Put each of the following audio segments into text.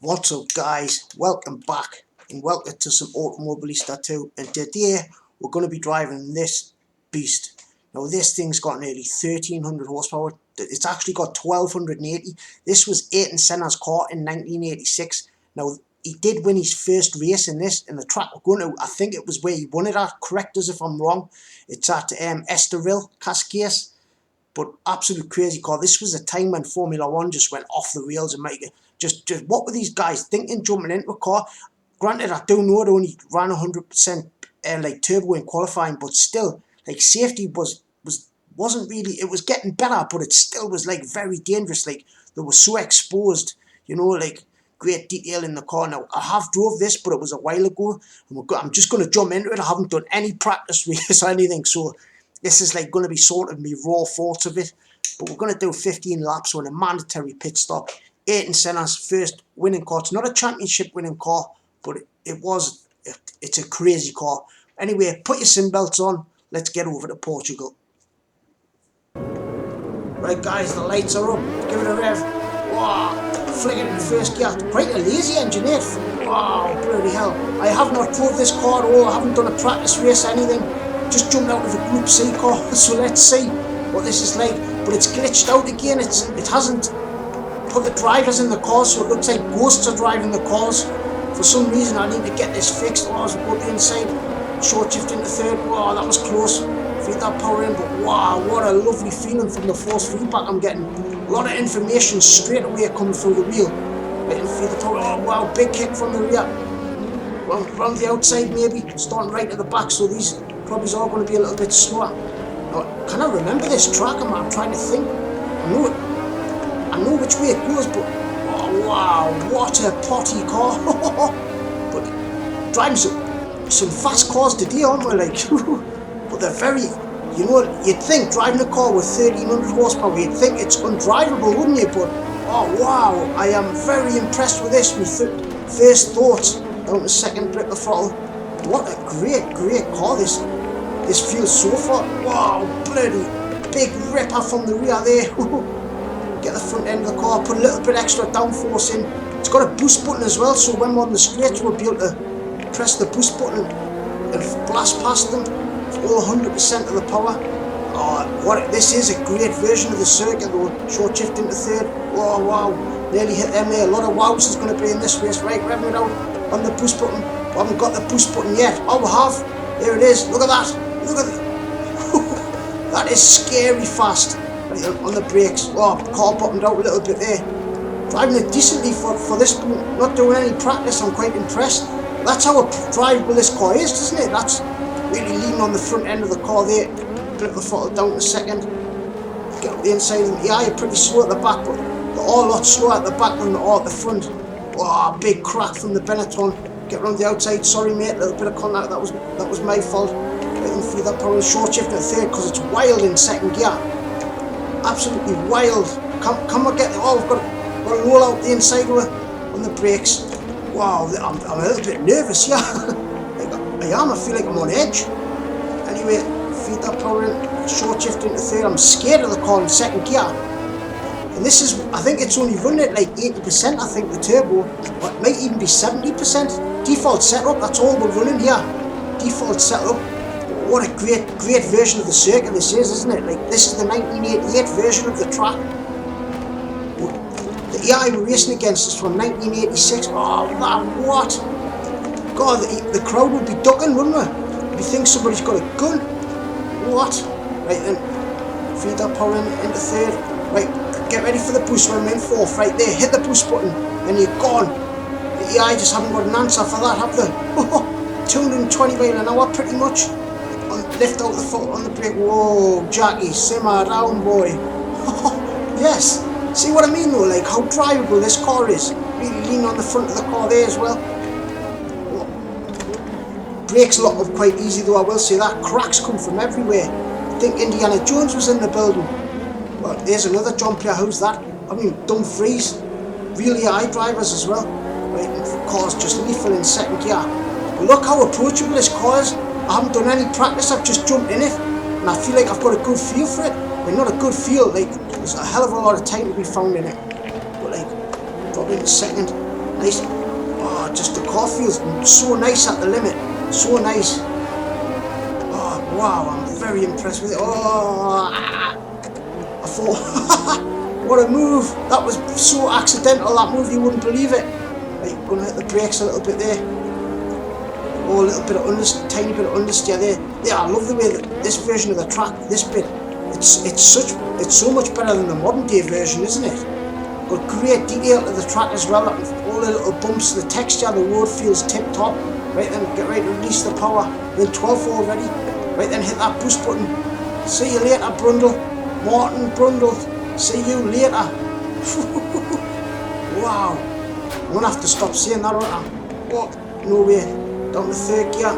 What's up, guys? Welcome back and welcome to some Automobilista 2, and today we're going to be driving this beast. Now this thing's got nearly 1300 horsepower. It's actually got 1280. This was Ayrton Senna's car in 1986. Now he did win his first race in this, and the track we're going to, I think it was where he won it at, correct us if I'm wrong. It's at Estoril, Cascais. But absolute crazy car. This was a time when Formula One just went off the rails and make it. Just what were these guys thinking jumping into a car? Granted, I do know it only ran 100% like turbo in qualifying, but still, like safety wasn't really. It was getting better, but it still was like very dangerous. Like they were so exposed, like great detail in the car. Now I have drove this, but it was a while ago, and I'm just going to jump into it. I haven't done any practice race or anything, so this is like going to be sort of me raw thoughts of it. But we're going to do 15 laps on a mandatory pit stop. Ayrton Senna's first winning car. It's not a championship winning car, but it's a crazy car. Anyway, put your seatbelts on. Let's get over to Portugal. Right, guys, the lights are up. Give it a rev. Wow, flicking in the first gear. Quite a lazy engine, eh? Wow, bloody hell. I have not drove this car at all. I haven't done a practice race or anything. Just jumped out of a Group C car, so let's see what this is like. But it's glitched out again. It hasn't put the drivers in the cars, so it looks like ghosts are driving the cars. For some reason, I need to get this fixed. Oh, as we go to the inside, short shift into third. Wow, that was close. Feed that power in, but wow, what a lovely feeling from the force feedback I'm getting. A lot of information straight away coming through the wheel. Letting feed the power. Oh wow, big kick from the rear. Round the outside maybe, starting right at the back, so these probably are going to be a little bit slower. Now, can I remember this track? I'm trying to think. I know which way it goes, but oh wow, what a potty car. But driving some fast cars today, aren't we? Like, but they're very, you'd think driving a car with 1300 horsepower, you'd think it's undrivable, wouldn't you? But oh wow, I am very impressed with this. My first thoughts down to second grip of throttle. What a great car this feels so far. Wow, bloody big ripper from the rear there. Get the front end of the car, put a little bit extra downforce in. It's got a boost button as well, so when we're on the straights we'll be able to press the boost button and blast past them for all 100% of the power. Oh, this is a great version of the circuit though. Short shift into third. Oh wow, nearly hit them there. A lot of wows is going to be in this race. Right, revving it out on the boost button. We haven't got the boost button yet. Oh, we have. There it is. Look at that. Look at that. That is scary fast. Right, on the brakes. Oh, car bottomed out a little bit there. Driving it decently for this, not doing any practice. I'm quite impressed. That's how drivable this car is, isn't it? That's really leaning on the front end of the car there. Flip the throttle down to second. Get up the inside. Yeah, you're pretty slow at the back, but they're all a lot slower at the back than they are at the front. Oh, big crack from the Benetton. Get around the outside. Sorry, mate. A little bit of contact. That was my fault. I didn't feel that power. Short shift at third because it's wild in second gear. Absolutely wild. Come on, get. Oh, we've got to roll out the inside on the brakes. Wow, I'm a little bit nervous. Yeah, I am. I feel like I'm on edge. Anyway, feed that power in. Short shift into third. I'm scared of the car in second gear. And this is, I think it's only running at like 80%, I think, the turbo. Or it might even be 70%. Default setup, that's all we're running here. Default setup. What a great version of the circuit this is, isn't it? Like, this is the 1988 version of the track. The AI we're racing against is from 1986. Oh, man, what? God, the crowd would be ducking, wouldn't we? You think somebody's got a gun? What? Right then, feed that power into third. Right, get ready for the boost when we're in fourth. Right there, hit the boost button, and you're gone. The AI just haven't got an answer for that, have they? 220 miles an hour, pretty much. Lift out the foot on the brake. Whoa, Jackie, simmer down, boy. Yes. See what I mean though? Like how drivable this car is. Really lean on the front of the car there as well. Brakes lock up quite easy though, I will say that. Cracks come from everywhere. I think Indiana Jones was in the building. Well, there's another John player. Who's that? I mean, Dumfries. Real AI drivers as well. Right, the car's just lethal in second gear. But look how approachable this car is. I haven't done any practice, I've just jumped in it. And I feel like I've got a good feel for it. I mean, not a good feel, like, there's a hell of a lot of time to be found in it. But like, drop into second. Nice. Oh, just the car feels so nice at the limit. So nice. Oh, wow, I'm very impressed with it. Oh, I thought, what a move. That was so accidental, that move, you wouldn't believe it. Right, gonna hit the brakes a little bit there. Oh, a little bit of tiny bit of understeer there. Yeah, I love the way that this version of the track, this bit, it's so much better than the modern day version, isn't it? Got great detail to the track as well. All the little bumps, the texture, the road feels tip top. Right then, get ready to release the power. Then 12 already. Right then, hit that boost button. See you later, Brundle. Martin Brundle. See you later. Wow. I'm gonna have to stop saying that, aren't I? Oh, no way. Down to third gear.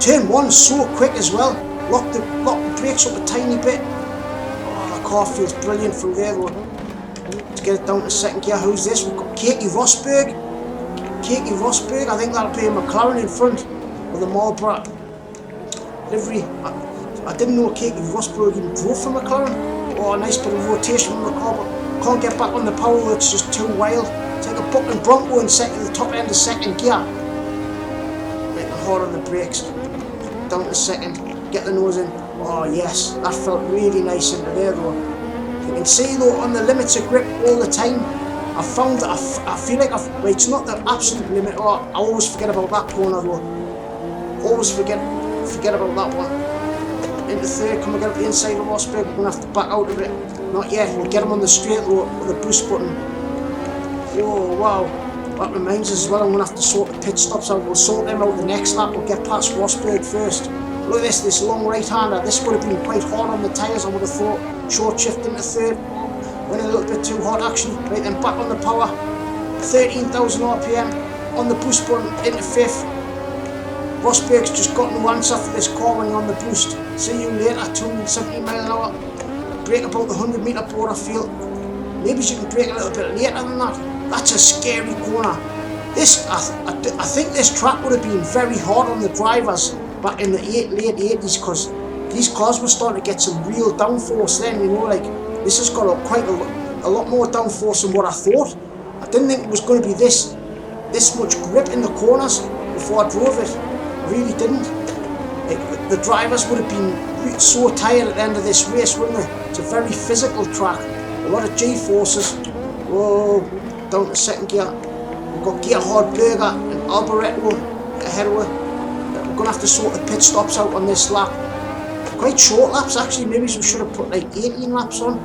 Turn one so quick as well. Lock the brakes up a tiny bit. Oh, the car feels brilliant from there though. Let's get it down to second gear. Who's this? We've got Katie Rosberg. Katie Rosberg. I think that'll be a McLaren in front of the Marlboro livery. I didn't know Katie Rosberg even drove for McLaren. Oh, a nice bit of rotation from the car, but can't get back on the power. It's just too wild. Take a Buckland Bronco in the top end of second gear. Hard on the brakes, down to second, get the nose in. Oh yes, that felt really nice into there though. You can see though on the limits of grip all the time. I found that I feel like it's not the absolute limit. Oh, I always forget about that corner though. Always forget about that one. Into third, can we get up the inside of Rosberg? We're gonna have to back out of it. Not yet. We'll get him on the straight though with the boost button. Oh wow. That reminds us as well, I'm going to have to sort the pit stops out. We'll sort them out the next lap. We'll get past Rosberg first. Look at this long right-hander. This would have been quite hard on the tyres, I would have thought. Short shift into third. Went a little bit too hard actually. Right then, back on the power. 13,000 RPM. On the boost button into fifth. Rosberg's just got no answer for this car when you're on the boost. See you later, 270 miles an hour. Brake about the 100 metre board, I feel. Maybe you can brake a little bit later than that. That's a scary corner. I think this track would have been very hard on the drivers back in the late 80s because these cars were starting to get some real downforce then, you know, like this has got quite a lot more downforce than what I thought. I didn't think it was going to be this much grip in the corners before I drove it. I really didn't. Like, the drivers would have been so tired at the end of this race, wouldn't they? It's a very physical track. A lot of G-forces. Whoa. Down to second gear. We've got Gerhard Berger and Alboreto ahead of her. We're going to have to sort the pit stops out on this lap. Quite short laps actually, maybe we should have put like 18 laps on.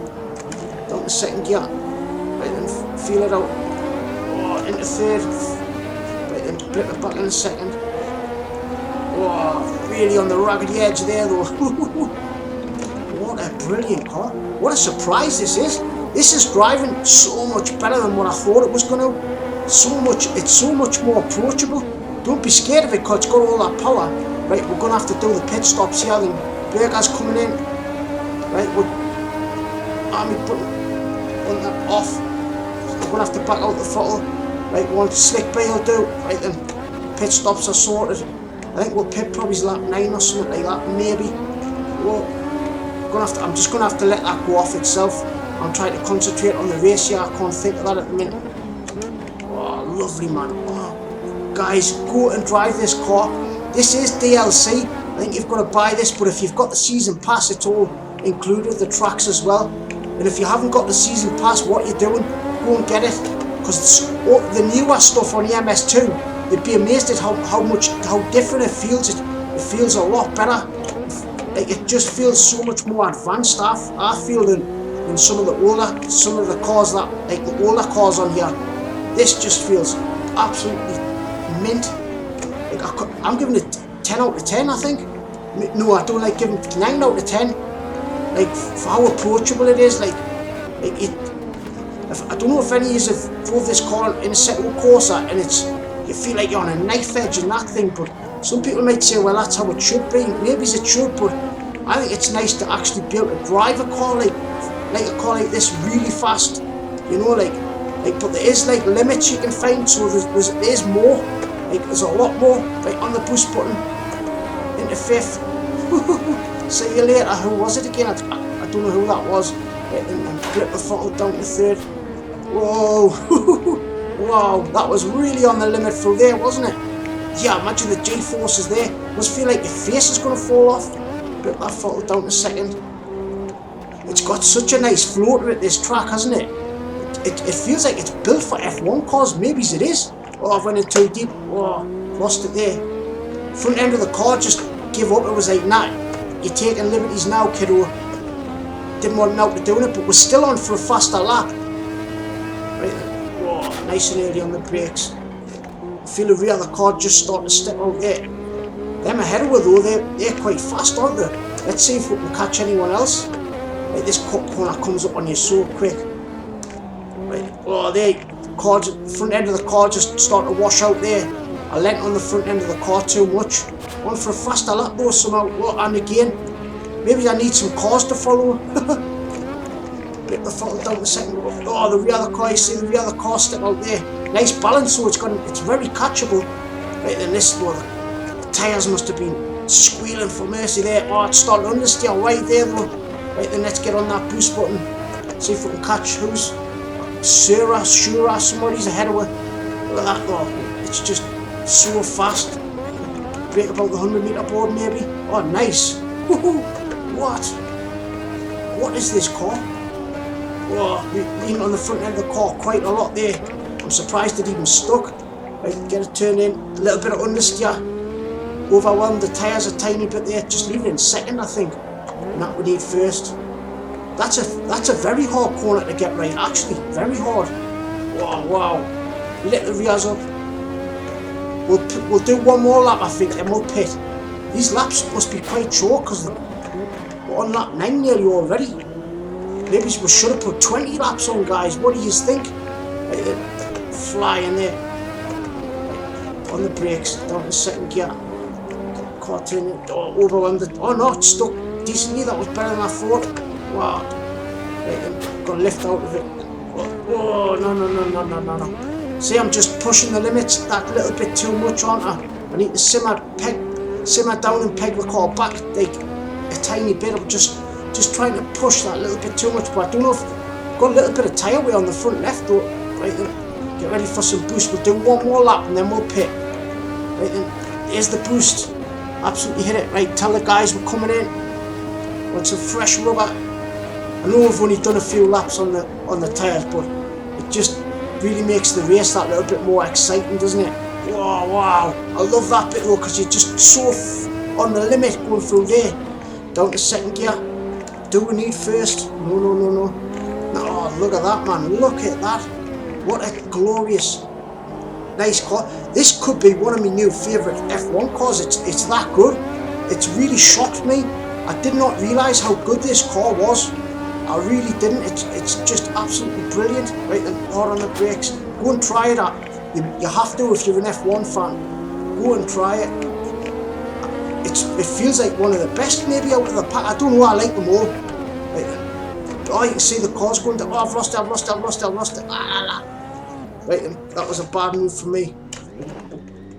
Down to second gear. Right then, feel it out. Oh, into third. Right then, blip it back in a second. Oh, really on the raggedy edge there though. What a brilliant car. What a surprise this is. This is driving so much better than what I thought it was going to. It's so much more approachable. Don't be scared of it because it's got all that power. Right, we're going to have to do the pit stops here. Then Berger's coming in. Right, army button on that off. We're going to have to back out the throttle. Right, one slick B will do. Right then, pit stops are sorted. I think we'll pit probably lap 9 or something like that, maybe. Well, I'm just going to have to let that go off itself. I'm trying to concentrate on the race here. I can't think of that at the minute. Oh, lovely man. Oh, guys, go and drive this car. This is DLC. I think you've got to buy this, but if you've got the season pass, it's all included, the tracks as well. And if you haven't got the season pass, what you're doing, go and get it. Because the newer stuff on the MS2, you'd be amazed at how different it feels. It feels a lot better. Like, it just feels so much more advanced. I feel than some of the cars that, like the older cars on here. This just feels absolutely mint. Like I'm giving it 10 out of 10, I think. No, I don't like giving it 9 out of 10. Like, for how approachable it is. Like it. I don't know if any of you have drove this car in a Seto Corsa and you feel like you're on a knife edge in that thing, but some people might say, well, that's how it should be. Maybe it should, but I think it's nice to actually be able to drive a car like a car like this really fast, you know, like but there is like limits you can find, so there's more, like there's a lot more. Right, on the boost button, into fifth. See you later. Who was it again? I don't know who that was. Right, and flip the throttle down to third. Whoa. Wow, that was really on the limit through there, wasn't it? Yeah, imagine the G-forces there. Must feel like your face is going to fall off. But that throttle down to second. It's got such a nice floater at this track, hasn't it? It feels like it's built for F1 cars. Maybe it is. Oh, I've went in too deep. Oh, lost it there. Front end of the car just gave up. It was like, nah, you're taking liberties now, kiddo. Didn't want now to doing it, but we're still on for a faster lap. Right then. Oh, nice and early on the brakes. I feel the rear of the car just starting to step out there. Them ahead of her though, they're quite fast, aren't they? Let's see if we can catch anyone else. Right, this corner comes up on you so quick. Right, oh, there, front end of the car just starting to wash out there. I leant on the front end of the car too much. On for a faster lap though somehow. Oh, and again, maybe I need some cars to follow. Break the throttle down to second. Oh, the rear of the car, you see the rear of the car step out there. Nice balance, so it's very catchable. Right then, this though, the tyres must have been squealing for mercy there. Oh, it's starting to understeer wide there though. Right then, let's get on that boost button. See if we can catch who's Shura, somebody's ahead of her. Look at that though. It's just so fast. Break about the 100-meter board maybe. Oh, nice. Woohoo! What is this car? Oh, leaning on the front end of the car quite a lot there. I'm surprised it even stuck. Right, get it turned in. A little bit of understeer. Overwhelmed the tyres a tiny bit there. Just leave it in second, I think. And that we need first. That's a very hard corner to get right, actually. Very hard. Wow. Let the rears up. We'll do one more lap, I think, and we'll pit. These laps must be quite short because we're on lap 9 nearly already. Maybe we should have put 20 laps on, guys. What do you think? Fly in there. On the brakes, down to second gear. Car turning, overwhelmed it. Oh no, it stuck decently. That was better than I thought. Wow. Right then, got to lift out of it. Oh, no. See, I'm just pushing the limits that little bit too much, aren't I? I need to simmer down and peg the car back like a tiny bit. I'm just trying to push that little bit too much, but I don't know if I've got a little bit of tyre wear on the front left though. Right then, get ready for some boost. We'll do one more lap and then we'll pit. Right then, there's the boost. Absolutely hit it. Right, tell the guys we're coming in. Want some fresh rubber. I know we've only done a few laps on the tyres, but it just really makes the race that little bit more exciting, doesn't it? Wow. I love that bit though, because you're just so on the limit going through there. Down to second gear. Do we need first? No. Oh, look at that, man. Look at that. What a glorious, nice car. This could be one of my new favourite F1 cars. It's that good. It's really shocked me. I did not realise how good this car was. I really didn't. It's just absolutely brilliant. Right then, hard on the brakes. Go and try it out. You have to if you're an F1 fan. Go and try it. It feels like one of the best maybe out of the pack. I don't know, I like them all. Right then. Oh, you can see the cars going down. Oh, I've lost it. Right then, that was a bad move for me.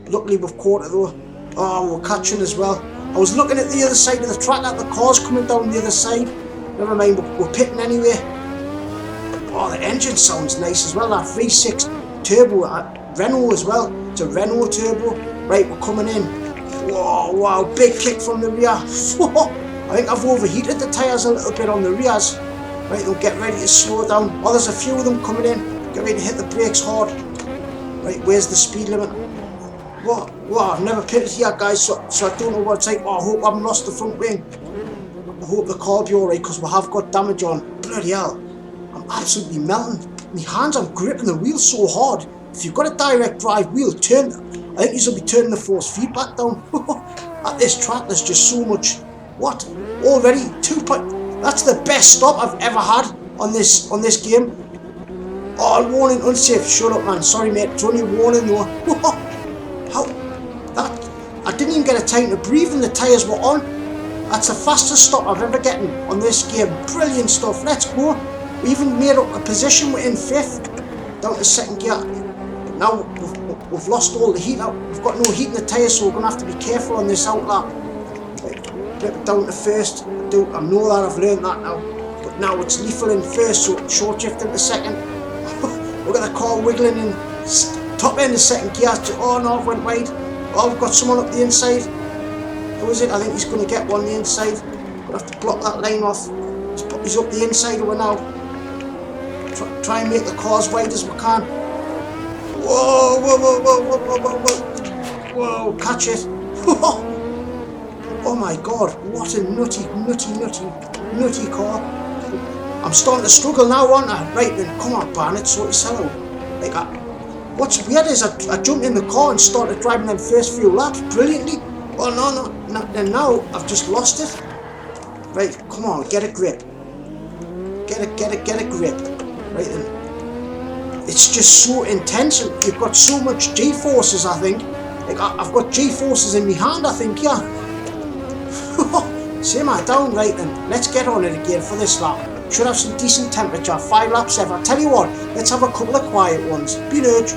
Luckily we've caught it though. Oh, we're catching as well. I was looking at the other side of the track at the cars coming down the other side. Never mind, we're pitting anyway. Oh, the engine sounds nice as well. That V6 turbo, Renault as well. It's a Renault turbo. Right, we're coming in. Wow, big kick from the rear. I think I've overheated the tyres a little bit on the rears. Right, they'll get ready to slow down. Oh, there's a few of them coming in. Get ready to hit the brakes hard. Right, where's the speed limit? Wow, I've never pitted here, guys, so I don't know what it's like. Oh, I hope I haven't lost the front wing. I hope the car will be alright, because we have got damage on. Bloody hell. I'm absolutely melting. My hands, I'm gripping the wheel so hard. If you've got a direct drive wheel, I think you'll be turning the force feedback down. At this track, there's just so much. What? Already? 2 point. That's the best stop I've ever had on this game. Oh, warning, unsafe. Shut up, man. Sorry, mate. It's only a warning, though. How? That? I didn't even get a time to breathe and the tyres were on. That's the fastest stop I've ever gotten on this game. Brilliant stuff. Let's go. We even made up a position. We're in 5th. Down to second gear. But now we've lost all the heat out. We've got no heat in the tyres, so we're going to have to be careful on this outlap. Flip it down to 1st. I know that, I've learned that now. But now it's lethal in 1st, so short shift into 2nd. Look at the car wiggling in Top end of second gear. Oh no, I've went wide. Oh, we've got someone up the inside. Who is it? I think he's going to get one on the inside. Gonna have to block that line off. He's up the inside of it now. Try and make the car as wide as we can. Whoa, whoa, whoa, whoa, whoa, whoa, whoa, whoa. Whoa, catch it. Oh my god, what a nutty car. I'm starting to struggle now, aren't I? Right then, come on, Barnett, sort yourself out. Like, what's weird is I jumped in the car and started driving them first few laps brilliantly. Oh no, and now I've just lost it. Right, come on, get a grip. Get a grip. Right then. It's just so intense. You've got so much G-forces, I think. Like, I've got G-forces in my hand, I think, yeah. Same I down, right then. Let's get on it again for this lap. Should have some decent temperature. 5 laps ever. Tell you what, let's have a couple of quiet ones. Be urged.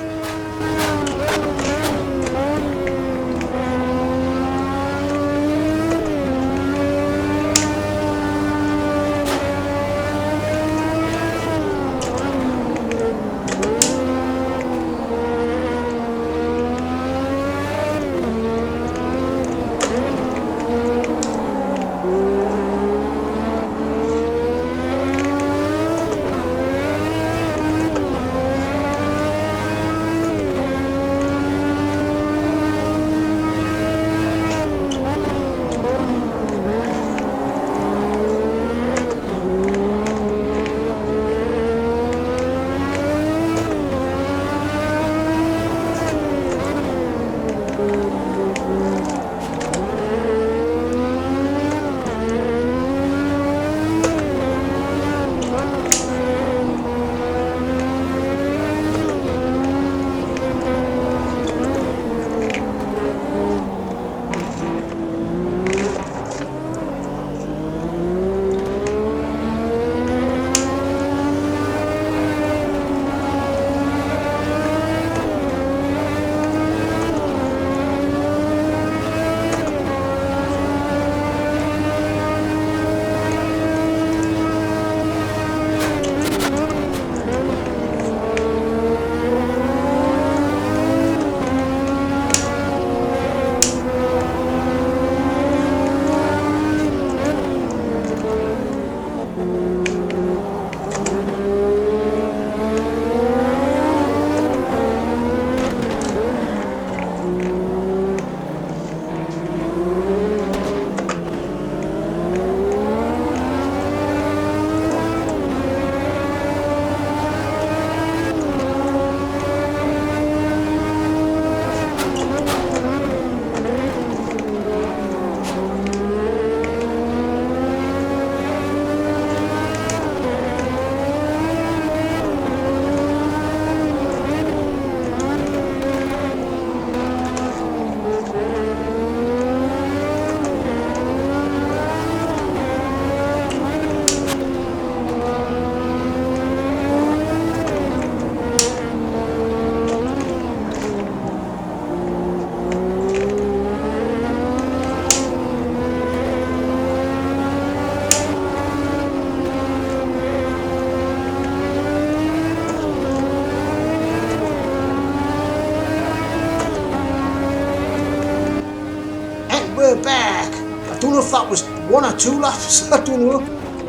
We're back. I don't know if that was 1 or 2 laps, I don't know.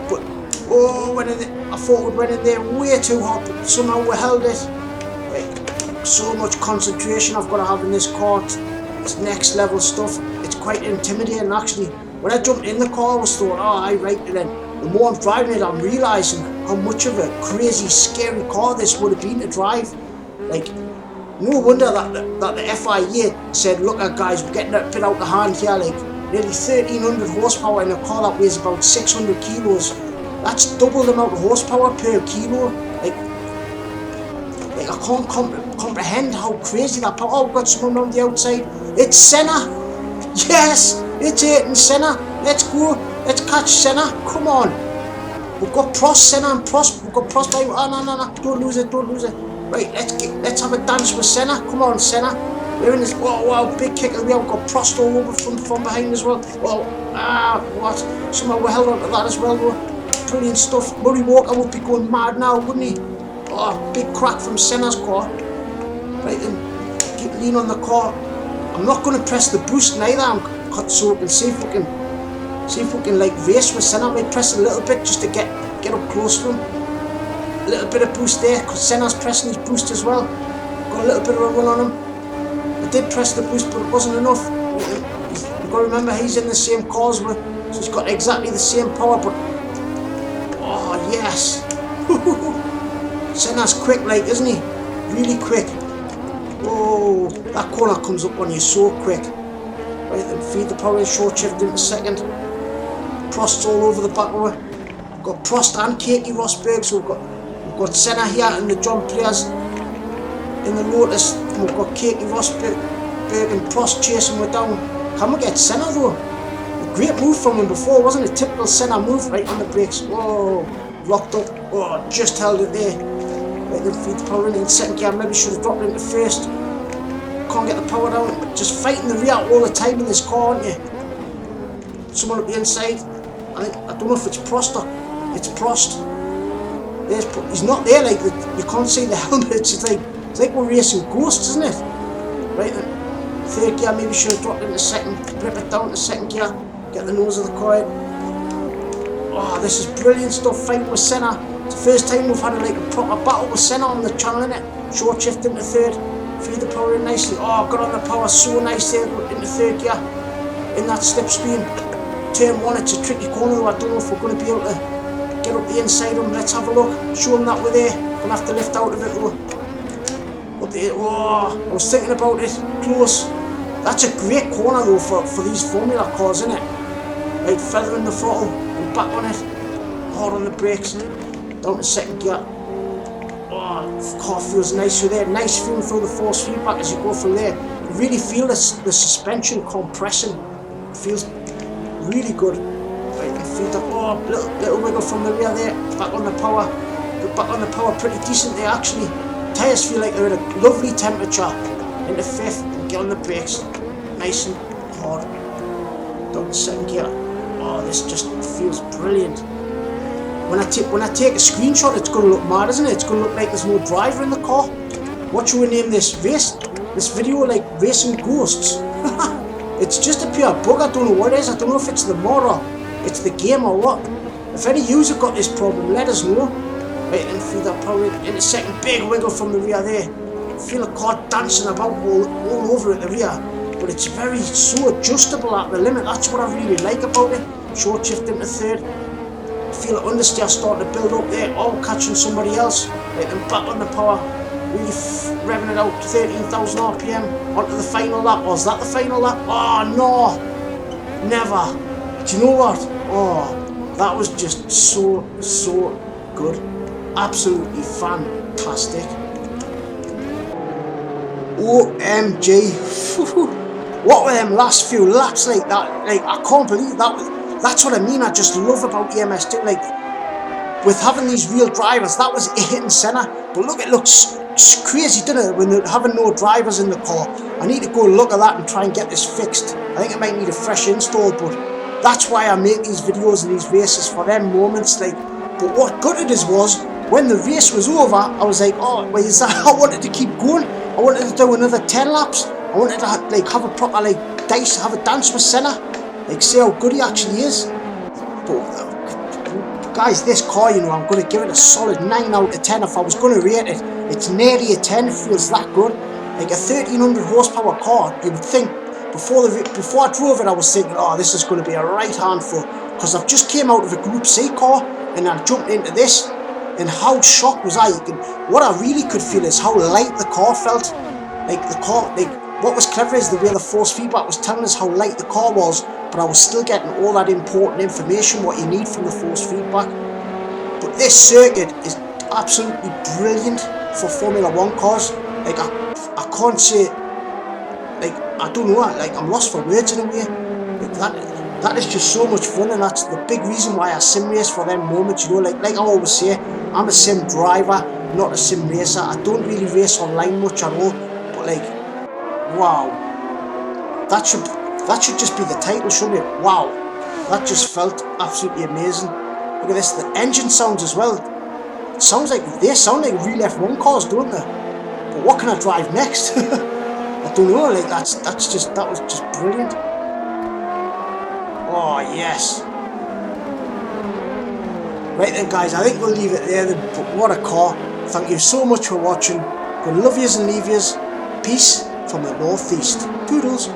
But, oh, I thought we went in there way too hot, but somehow we held it. Like, so much concentration I've got to have in this car. It's next level stuff. It's quite intimidating, actually. When I jumped in the car, I was thought, oh, I right, and then the more I'm driving it, I'm realising how much of a crazy, scary car this would have been to drive. Like, no wonder that the FIA said, look guys, we're getting a bit out of hand here, like nearly 1300 horsepower in a car that weighs about 600 kilos. That's double the amount of horsepower per kilo. Like I can't comprehend how crazy that power. Oh, we've got someone on the outside. It's Senna. Yes, it's Ayrton Senna. Let's go. Let's catch Senna. Come on. We've got Prost, Senna and Prost. We've got Prost by... Oh, no. Don't lose it. Right, let's have a dance with Senna. Come on, Senna. We're in this. Wow, big kick of the wheel. We've got Prost all over from behind as well. What? Somehow we held on to that as well, though. Brilliant stuff. Murray Walker would be going mad now, wouldn't he? Oh, big crack from Senna's car. Right then, keep lean on the car. I'm not going to press the boost neither, so we can see if we can like race with Senna. I might press a little bit just to get up close to him. A little bit of boost there, because Senna's pressing his boost as well. Got a little bit of a run on him. I did press the boost, but it wasn't enough. You've got to remember he's in the same car as well, so he's got exactly the same power, but oh yes. Senna's quick like, isn't he? Really quick. Whoa, that corner comes up on you so quick. Right then, feed the power in, short shift into second. Prost's all over the back of it. We've got Prost and Katie Rosberg, so we've got Senna here and the John Players in the Lotus, and we've got Katie Rosberg and Prost chasing her down. Can we get Senna though? A great move from him before, wasn't it? Typical Senna move, right on the brakes. Whoa, locked up. Oh, just held it there. Right then, feed the power in second gear. Maybe should have dropped it into first. Can't get the power down. Just fighting the rear all the time in this car, aren't you? Someone up the inside. I don't know if it's Prost or it's Prost. He's not there, like you can't see the helmet. It's like we're racing ghosts, isn't it? Right then, third gear, maybe should have dropped it into second. Rip it down to second gear. Get the nose of the car in. Oh, this is brilliant stuff. Fighting with Senna. It's the first time we've had a proper battle with Senna on the channel, innit? Short shift into third. Feed the power in nicely. Oh, got on the power so nice there into third gear. In that slipstream. Turn one, it's a tricky corner though. I don't know if we're going to be able to get up the inside of him. Let's have a look. Show him that we're there. Gonna have to lift out of it though. Up there. Oh, I was thinking about it. Close. That's a great corner though for these Formula cars, isn't it? Right, feathering the throttle and back on it. Hard on the brakes. Down to second gear. Oh, the car feels nice through there. Nice feeling through the force feedback as you go through there. You really feel the suspension compressing. It feels really good. Right, and feed up. Oh, little wiggle from the rear there. Back on the power. But back on the power pretty decent there actually. Tyres feel like they're at a lovely temperature. Into fifth and get on the brakes. Nice and hard. Down to second gear. Oh, this just feels brilliant. When I take a screenshot, it's going to look mad, isn't it? It's going to look like there's no driver in the car. What should we name this video, like Racing Ghosts? It's just a pure bug. I don't know what it is. I don't know if it's the mod or it's the game or what. If any user got this problem, let us know. Right, and feed that power in a second. Big wiggle from the rear there. Feel the car dancing about all over at the rear. But it's so adjustable at the limit. That's what I really like about it. Short shift into third. Feel the understeer starting to build up there, all catching somebody else. Right, then back on the power, really revving it out, 13,000 RPM onto the final lap. Was that the final lap? Oh no, never. Do you know what? Oh, that was just so good, absolutely fantastic. OMG, what were them last few laps like that? Like, I can't believe that. That's what I mean. I just love about EMS2. Like, with having these real drivers, that was hitting Senna. But look, it looks crazy, doesn't it? When they're having no drivers in the car. I need to go look at that and try and get this fixed. I think it might need a fresh install, but that's why I make these videos and these races for them moments. Like, but what gutted us was when the race was over. I was like, oh, wait, is that? I wanted to keep going. I wanted to do another 10 laps. I wanted to have a proper have a dance with Senna. Like, see how good he actually is. But guys, this car, you know, I'm going to give it a solid 9 out of 10 if I was going to rate it. It's nearly a 10, it feels that good. Like a 1300 horsepower car, you would think, before I drove it, I was thinking, oh, this is going to be a right handful. Because I've just came out of a Group C car, and I jumped into this, and how shocked was I? What I really could feel is how light the car felt. Like, the car, what was clever is the way the force feedback was telling us how light the car was, but I was still getting all that important information, what you need from the force feedback. But this circuit is absolutely brilliant for Formula 1 cars. Like, I can't say, like, I don't know, like, I'm lost for words in a way. Like, that is just so much fun, and that's the big reason why I sim race for them moments, you know. Like I always say, I'm a sim driver, not a sim racer. I don't really race online much at all, but like, wow, that should just be the title, shouldn't it? Wow, that just felt absolutely amazing. Look at this, the engine sounds as well. They sound like real F1 cars, don't they? But what can I drive next? I don't know, like that was just brilliant. Oh yes. Right then guys, I think we'll leave it there, but what a car. Thank you so much for watching. Good love yous and leave yous. Peace from the northeast. Toodles.